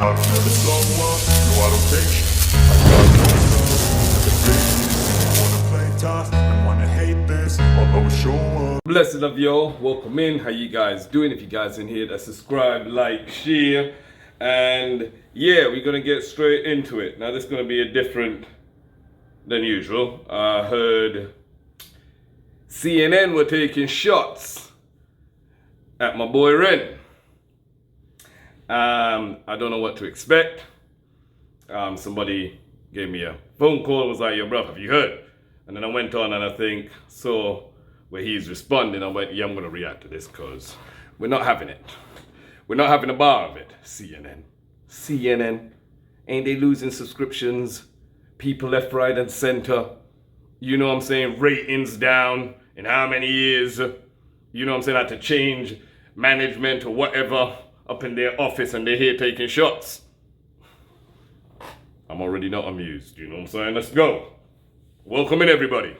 Blessed of y'all, welcome in. How you guys doing? If you guys in here, subscribe, like, share, and yeah, we're gonna get straight into it. Now this is gonna be a different than usual. I heard CNN were taking shots at my boy REN. I don't know what to expect. Somebody gave me a phone call, was like, yo bro, have you heard? And then I went on and I think, so where he's responding, I went, yeah, I'm gonna react to this because we're not having it. We're not having a bar of it. CNN, ain't they losing subscriptions? People left, right, and center. You know what I'm saying? Ratings down in how many years? You know what I'm saying? Had to change management or whatever up in their office and they're here taking shots. I'm already not amused. You know what I'm saying? Let's go. Welcome in, everybody.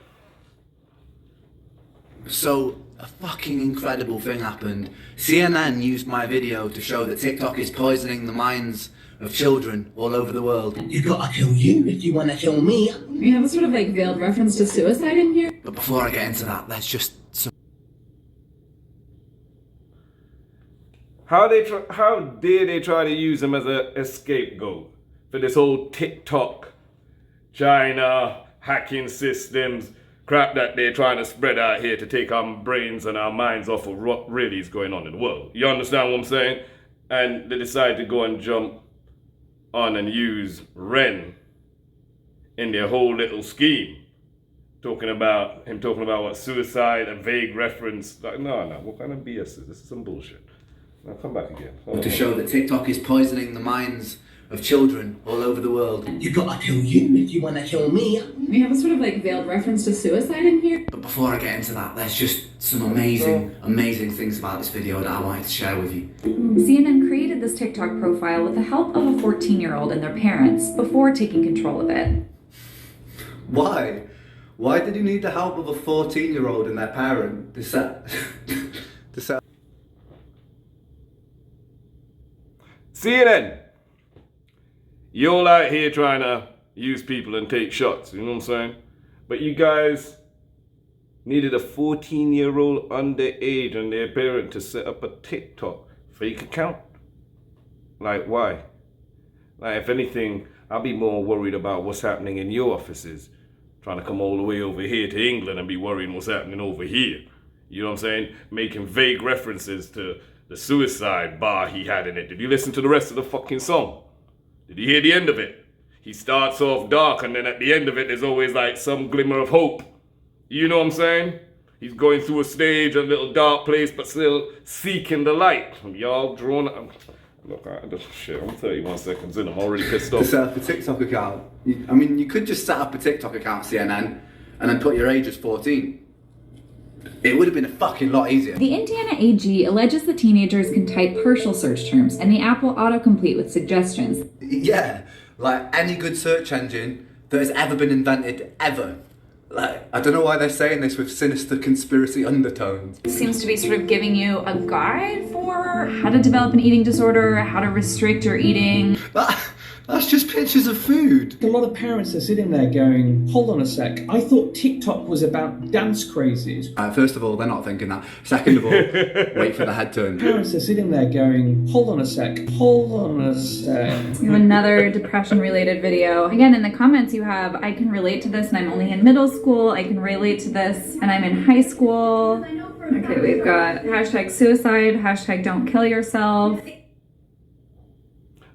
So, a fucking incredible thing happened. CNN used my video to show that TikTok is poisoning the minds of children all over the world. You gotta kill you if you wanna kill me. You have a sort of like veiled reference to suicide in here? But before I get into that, let's just... How dare they try to use him as a scapegoat for this whole TikTok, China, hacking systems, crap that they're trying to spread out here to take our brains and our minds off of what really is going on in the world. You understand what I'm saying? And they decide to go and jump on and use REN in their whole little scheme. Talking about what suicide, a vague reference. Like, no, what kind of BS is this? This is some bullshit. Now come back again. To show that TikTok is poisoning the minds of children all over the world. You gotta kill you if you wanna kill me. You have a sort of like veiled reference to suicide in here? But before I get into that, there's just some amazing things about this video that I wanted to share with you. CNN created this TikTok profile with the help of a 14-year-old and their parents before taking control of it. Why? Why did you need the help of a 14-year-old and their parent to set... CNN, you're all out here trying to use people and take shots, you know what I'm saying? But you guys needed a 14-year-old underage and their parent to set up a TikTok fake account? Like, why? Like, if anything, I'll be more worried about what's happening in your offices, trying to come all the way over here to England and be worrying what's happening over here. You know what I'm saying? Making vague references to the suicide bar he had in it. Did you listen to the rest of the fucking song? Did you hear the end of it? He starts off dark and then at the end of it there's always like some glimmer of hope. You know what I'm saying? He's going through a stage, a little dark place, but still seeking the light. Y'all drawn up. Look, shit, I'm 31 seconds in, I'm already pissed off. To set up a TikTok account. You could just set up a TikTok account, CNN, and then put your age as 14. It would have been a fucking lot easier. The Indiana AG alleges the teenagers can type partial search terms and the app will autocomplete with suggestions. Yeah, like any good search engine that has ever been invented, ever. Like, I don't know why they're saying this with sinister conspiracy undertones. It seems to be sort of giving you a guide for how to develop an eating disorder, how to restrict your eating. That's just pictures of food. A lot of parents are sitting there going, hold on a sec, I thought TikTok was about dance crazes. First of all, they're not thinking that. Second of all, wait for the head turn. Parents are sitting there going, hold on a sec. You have another depression-related video. Again, in the comments you have, I can relate to this and I'm only in middle school. I can relate to this and I'm in high school. Okay, we've got hashtag suicide, hashtag don't kill yourself.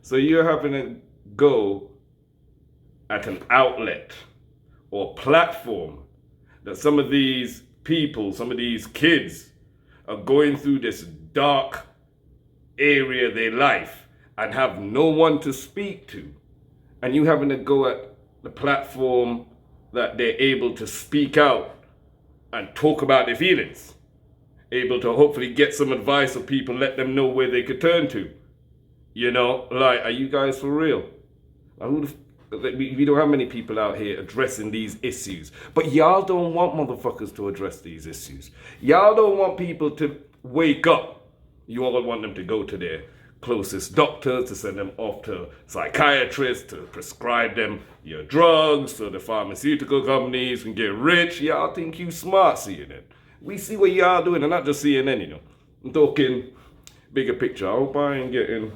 So you're having to go at an outlet or platform that some of these people, some of these kids are going through this dark area of their life and have no one to speak to. And you having to go at the platform that they're able to speak out and talk about their feelings. Able to hopefully get some advice or people let them know where they could turn to. You know, like, are you guys for real? We don't have many people out here addressing these issues. But y'all don't want motherfuckers to address these issues. Y'all don't want people to wake up. You all want them to go to their closest doctors, to send them off to psychiatrists, to prescribe them your drugs, so the pharmaceutical companies can get rich. Y'all think you smart, CNN. We see what y'all doing, and not just CNN, you know. I'm talking bigger picture. I hope I ain't getting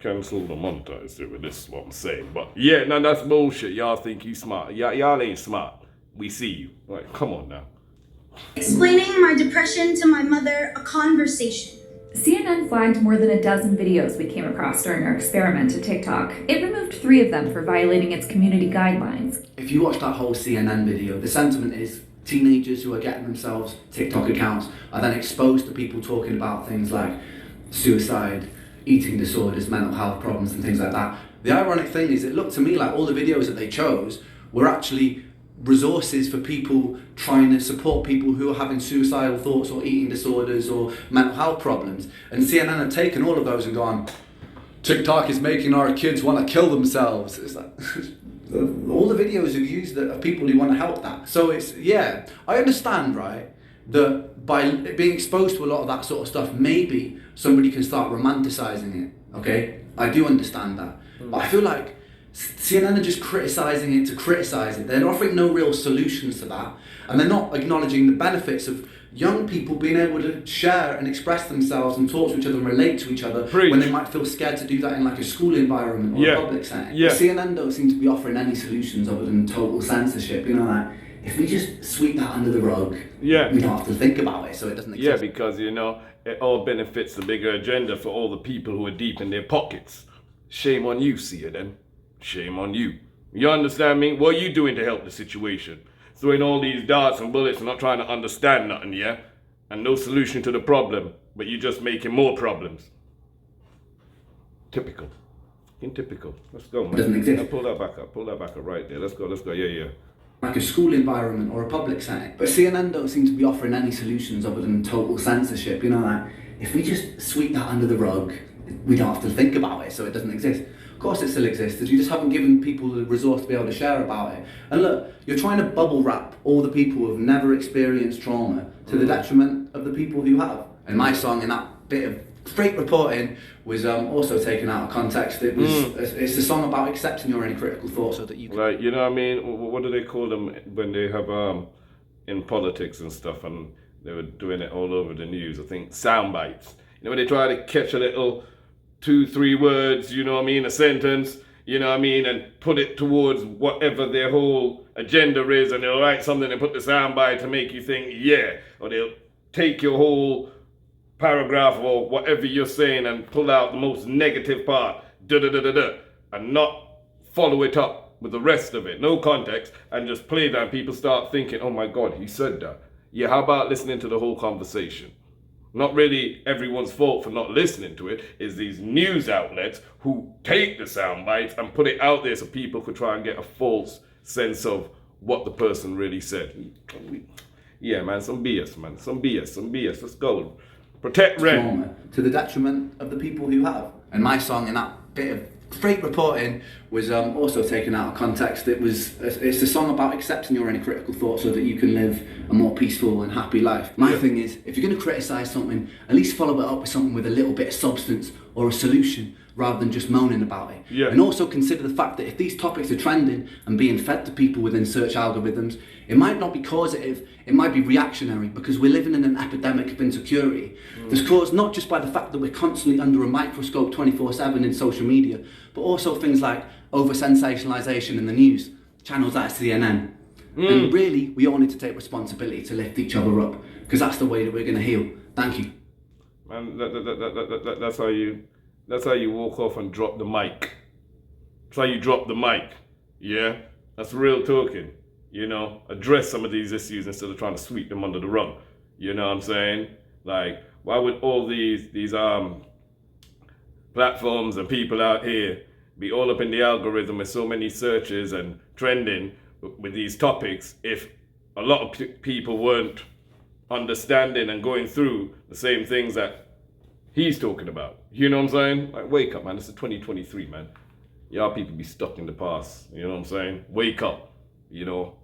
cancelled or monetized here with this is what I'm saying. But yeah, no, that's bullshit. Y'all think you smart. Y'all ain't smart. We see you. Like, come on now. Explaining my depression to my mother, a conversation. CNN flagged more than a dozen videos we came across during our experiment to TikTok. It removed 3 of them for violating its community guidelines. If you watch that whole CNN video, the sentiment is teenagers who are getting themselves TikTok accounts are then exposed to people talking about things like suicide, eating disorders, mental health problems and things like that. The ironic thing is, it looked to me like all the videos that they chose were actually resources for people trying to support people who are having suicidal thoughts or eating disorders or mental health problems. And CNN had taken all of those and gone, TikTok is making our kids want to kill themselves. It's like, all the videos have used of people who want to help that. So it's, yeah, I understand, right, that by being exposed to a lot of that sort of stuff, maybe somebody can start romanticizing it, okay? I do understand that. But I feel like CNN are just criticising it to criticise it. They're offering no real solutions to that. And they're not acknowledging the benefits of young people being able to share and express themselves and talk to each other and relate to each other when they might feel scared to do that in like a school environment or a public setting. Yeah. CNN don't seem to be offering any solutions other than total censorship. You know, like, if we just sweep that under the rug, we don't have to think about it, so it doesn't exist. Yeah, because, you know, it all benefits the bigger agenda for all the people who are deep in their pockets. Shame on you, CNN. Shame on you. You understand me? What are you doing to help the situation? Throwing all these darts and bullets and not trying to understand nothing, yeah? And no solution to the problem, but you're just making more problems. Typical. Typical. Let's go, man. It doesn't exist. Pull that back up. Pull that back up right there. Let's go. Yeah. Like a school environment or a public setting. But CNN don't seem to be offering any solutions other than total censorship. You know, like, if we just sweep that under the rug, we don't have to think about it, so it doesn't exist. Of course it still exists, you just haven't given people the resource to be able to share about it. And look, you're trying to bubble wrap all the people who have never experienced trauma to the detriment of the people who have. And my song in that bit of freight reporting was also taken out of context. It was it's a song about accepting your own critical thoughts so that you can... Like, you know what I mean? What do they call them when they have in politics and stuff, and they were doing it all over the news? I think sound bites. You know, when they try to catch a little 2-3 words, you know what I mean, a sentence, you know what I mean, and put it towards whatever their whole agenda is, and they'll write something and put the soundbite to make you think, yeah, or they'll take your whole paragraph or whatever you're saying and pull out the most negative part, and not follow it up with the rest of it, no context, and just play that, and people start thinking, oh my God, he said that. Yeah, how about listening to the whole conversation? Not really everyone's fault for not listening to it, is these news outlets who take the sound bites and put it out there so people could try and get a false sense of what the person really said. Yeah, man, some BS, man. Some BS. Let's go. Protect REN. To the detriment of the people who have. And my song in that bit of freight reporting was also taken out of context. It's a song about accepting your own critical thoughts so that you can live a more peaceful and happy life. My thing is, if you're going to criticise something, at least follow it up with something with a little bit of substance or a solution, rather than just moaning about it. Yeah. And also consider the fact that if these topics are trending and being fed to people within search algorithms, it might not be causative, it might be reactionary, because we're living in an epidemic of insecurity that's caused not just by the fact that we're constantly under a microscope 24/7 in social media, but also things like over-sensationalisation in the news, channels like CNN. And really, we all need to take responsibility to lift each other up, because that's the way that we're going to heal. Thank you. Man, that's how you walk off and drop the mic. That's how you drop the mic. Yeah? That's real talking. You know, address some of these issues instead of trying to sweep them under the rug. You know what I'm saying? Like, why would all these platforms and people out here be all up in the algorithm with so many searches and trending with these topics if a lot of people weren't understanding and going through the same things that he's talking about? You know what I'm saying? Like, wake up, man. This is 2023, man. Y'all people be stuck in the past. You know what I'm saying? Wake up. You know?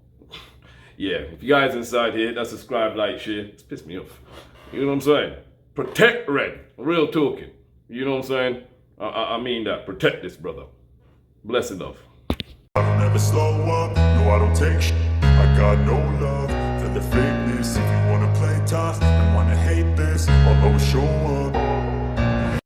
Yeah. If you guys inside here, hit that subscribe, like, share. It's pissed me off. You know what I'm saying? protect REN. Real talking. You know what I'm saying? I mean that. Protect this, brother. Blessed love. I don't ever slow up, no I don't take shit. I got no love for the fakeness. If you wanna play tough and wanna hate this, I'll always show